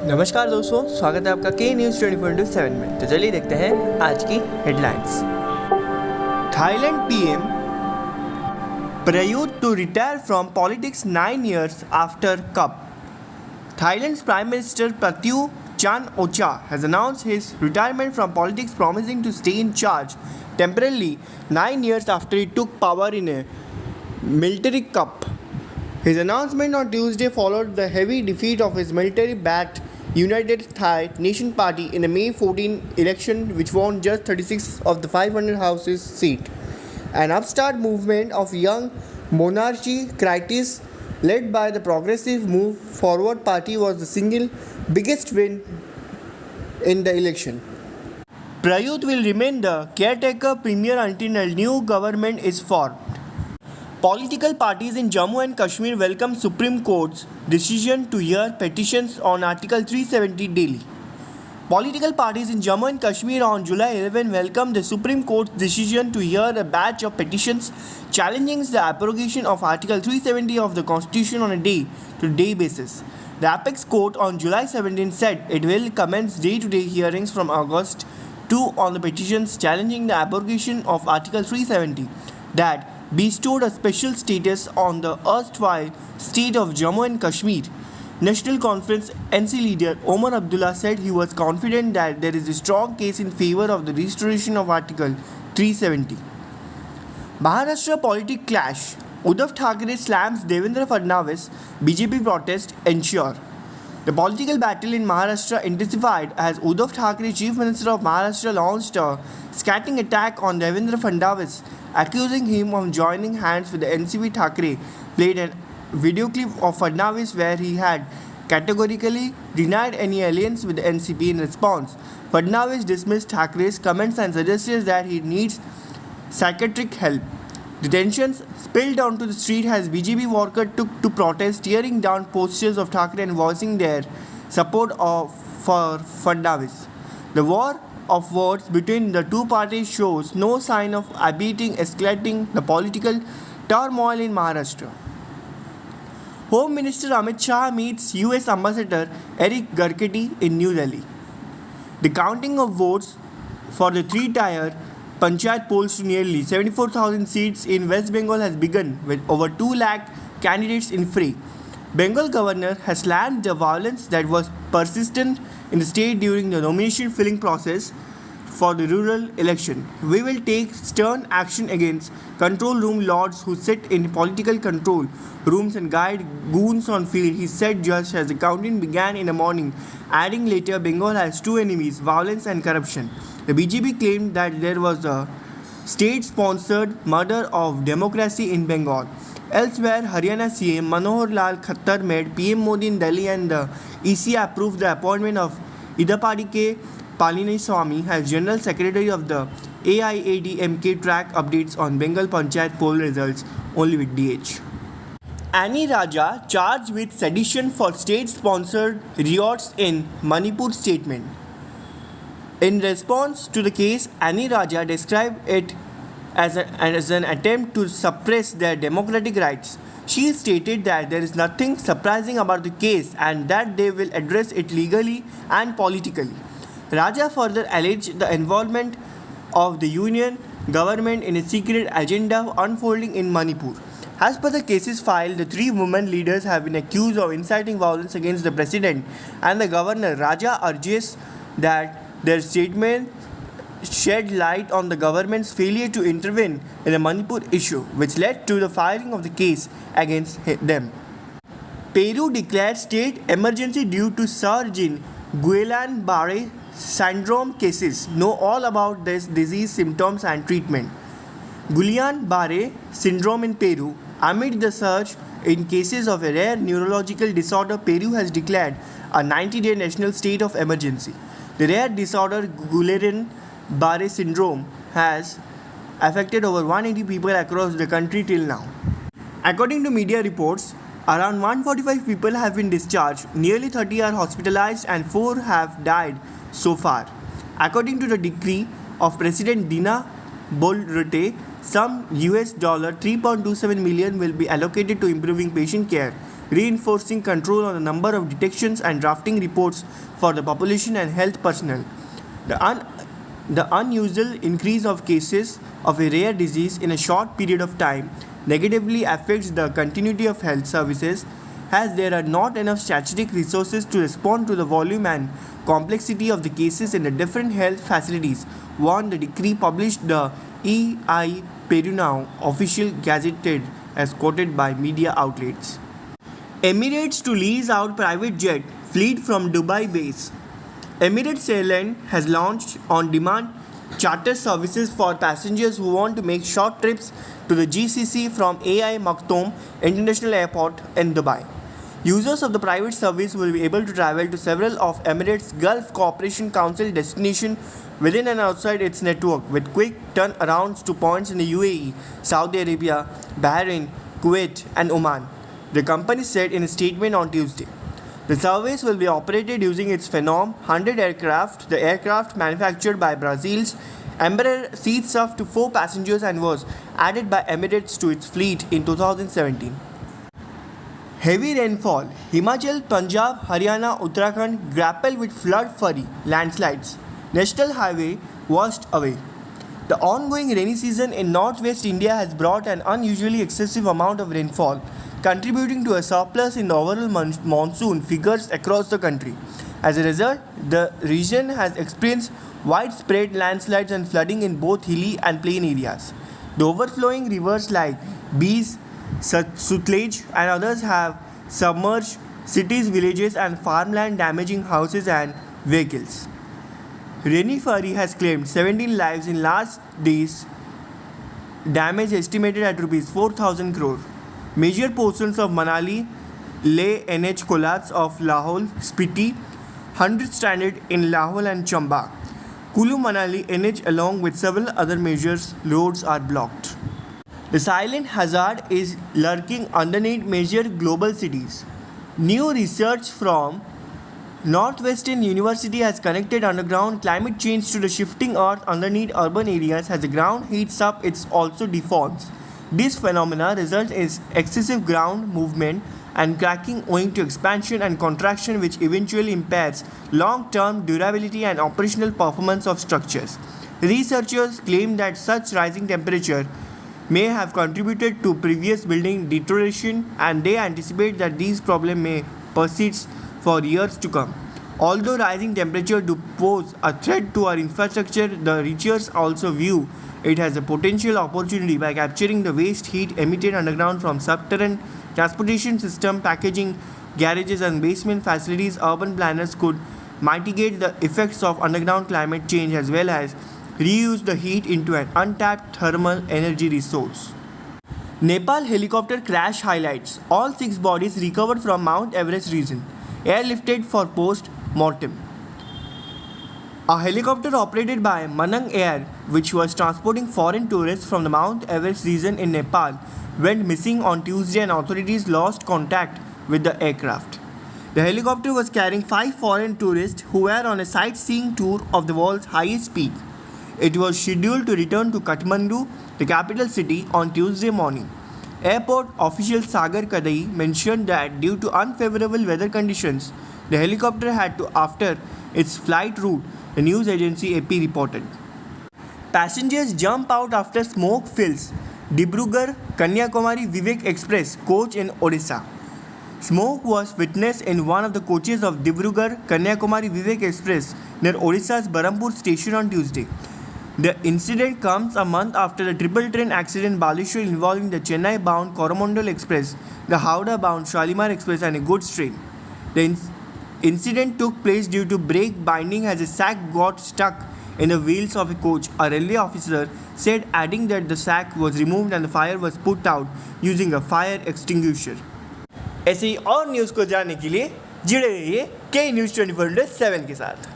नमस्कार दोस्तों, स्वागत है आपका के न्यूज़ 24/7 में। तो चलिए देखते हैं आज की headlines. Thailand PM Prayuth to retire from politics 9 years after coup. Thailand's Prime Minister Prayuth Chan-o-cha has announced his retirement from politics, promising to stay in charge temporarily 9 years after he took power in a military coup. His announcement on Tuesday followed the heavy defeat of his military-backed United Thai Nation Party in a May 14 election, which won just 36 of the 500 houses seat. An upstart movement of young monarchy critics led by the Progressive Move Forward Party was the single biggest win in the election. Prayuth will remain the caretaker premier until a new government is formed. Political parties in Jammu and Kashmir welcome Supreme Court's decision to hear petitions on Article 370 daily. Political parties in Jammu and Kashmir on July 11 welcomed the Supreme Court's decision to hear a batch of petitions challenging the abrogation of Article 370 of the Constitution on a day-to-day basis. The Apex Court on July 17 said it will commence day-to-day hearings from August 2 on the petitions challenging the abrogation of Article 370 that bestowed a special status on the erstwhile state of Jammu and Kashmir. National Conference NC leader Omar Abdullah said he was confident that there is a strong case in favor of the restoration of Article 370. Maharashtra politics clash. Uddhav Thackeray slams Devendra Fadnavis, BJP protest ensure. The political battle in Maharashtra intensified as Uddhav Thackeray, Chief Minister of Maharashtra, launched a scathing attack on Devendra Fadnavis, accusing him of joining hands with the NCP. Thackeray played a video clip of Fadnavis where he had categorically denied any alliance with the NCP. In response, Fadnavis dismissed Thackeray's comments and suggested that he needs psychiatric help. The tensions spilled onto the street as BJP workers took to protest, tearing down posters of Thackeray and voicing their support for Fadnavis. The war of words between the two parties shows no sign of abating, escalating the political turmoil in Maharashtra. Home Minister Amit Shah meets US Ambassador Eric Garcetti in New Delhi. The counting of votes for the three-tier Panchayat polls to nearly 74,000 seats in West Bengal has begun, with over 2 lakh candidates in fray. Bengal governor has slammed the violence that was persistent in the state during the nomination filling process for the rural election. We will take stern action against control room lords who sit in political control rooms and guide goons on field, he said just as the counting began in the morning, adding later Bengal has two enemies, violence and corruption. The BJP claimed that there was a state-sponsored murder of democracy in Bengal. Elsewhere, Haryana CM Manohar Lal Khattar met PM Modi in Delhi and the EC approved the appointment of Idapadi Palaniswamy as General Secretary of the AIADMK. Track updates on Bengal Panchayat poll results only with DH. Annie Raja charged with sedition for state-sponsored riots in Manipur statement. In response to the case, Annie Raja described it as an attempt to suppress their democratic rights. She stated that there is nothing surprising about the case and that they will address it legally and politically. Raja further alleged the involvement of the union government in a secret agenda unfolding in Manipur. As per the cases filed, the three women leaders have been accused of inciting violence against the president and the governor. Raja urges that their statement shed light on the government's failure to intervene in the Manipur issue, which led to the filing of the case against them. Peru declared state emergency due to surge in Guillain-Barré syndrome cases. Know all about this disease, symptoms and treatment. Guillain-Barré syndrome in Peru. Amid the surge in cases of a rare neurological disorder, Peru has declared a 90-day national state of emergency. The rare disorder Guillain-Barré syndrome has affected over 180 people across the country till now. According to media reports, around 145 people have been discharged, nearly 30 are hospitalized and 4 have died so far. According to the decree of President Dina Boluarte, some $3.27 million will be allocated to improving patient care, reinforcing control on the number of detections and drafting reports for the population and health personnel. The unusual increase of cases of a rare disease in a short period of time negatively affects the continuity of health services, as there are not enough statistic resources to respond to the volume and complexity of the cases in the different health facilities, warned the decree published the EI Perunau official gazetted as quoted by media outlets. Emirates to lease out private jet fleet from Dubai base. Emirates Airline has launched on-demand charter services for passengers who want to make short trips to the GCC from AI Maktoum International Airport in Dubai. Users of the private service will be able to travel to several of Emirates Gulf Cooperation Council destinations within and outside its network with quick turnarounds to points in the UAE, Saudi Arabia, Bahrain, Kuwait, and Oman, the company said in a statement on Tuesday. The service will be operated using its Phenom 100 aircraft, the aircraft manufactured by Brazil's Embraer seats up to 4 passengers and was added by Emirates to its fleet in 2017. Heavy rainfall. Himachal, Punjab, Haryana, Uttarakhand grapple with flood fury, landslides. National highway washed away. The ongoing rainy season in northwest India has brought an unusually excessive amount of rainfall, contributing to a surplus in the overall monsoon figures across the country. As a result, the region has experienced widespread landslides and flooding in both hilly and plain areas. The overflowing rivers like Bees, Sutlej and others have submerged cities, villages and farmland, damaging houses and vehicles. Rainy Fury has claimed 17 lives in last days, damage estimated at Rs 4,000 crore. Major portions of Manali, Leh NH collapse of Lahaul, Spiti, 100 stranded in Lahaul and Chamba. Kulu Manali NH along with several other major roads are blocked. The silent hazard is lurking underneath major global cities. New research from Northwestern University has connected underground climate change to the shifting earth underneath urban areas. As the ground heats up, it also deforms. This phenomena results in excessive ground movement and cracking owing to expansion and contraction, which eventually impairs long-term durability and operational performance of structures. Researchers claim that such rising temperature may have contributed to previous building deterioration, and they anticipate that these problems may persist for years to come. Although rising temperature do pose a threat to our infrastructure, the researchers also view it has a potential opportunity by capturing the waste heat emitted underground from subterranean transportation system, packaging, garages and basement facilities. Urban planners could mitigate the effects of underground climate change as well as reuse the heat into an untapped thermal energy resource. Nepal helicopter crash highlights. All 6 bodies recovered from Mount Everest region, airlifted for post-mortem. A helicopter operated by Manang Air, which was transporting foreign tourists from the Mount Everest region in Nepal, went missing on Tuesday and authorities lost contact with the aircraft. The helicopter was carrying 5 foreign tourists who were on a sightseeing tour of the world's highest peak. It was scheduled to return to Kathmandu, the capital city, on Tuesday morning. Airport official Sagar Kadai mentioned that due to unfavorable weather conditions, the helicopter had to alter its flight route, the news agency AP reported. Passengers jump out after smoke fills Dibrugarh Kanyakumari Vivek Express coach in Odisha. Smoke was witnessed in one of the coaches of Dibrugarh Kanyakumari Vivek Express near Odisha's Barampur station on Tuesday. The incident comes a month after the triple train accident in Baleshwar involving the Chennai-bound Coromandel Express, the Howrah-bound Shalimar Express and a goods train. The incident took place due to brake binding as a sack got stuck in the wheels of a coach, a railway officer said, adding that the sack was removed and the fire was put out using a fire extinguisher. ऐसे ही और news को जानने के लिए जुड़े रहिए के news 24/7 के साथ।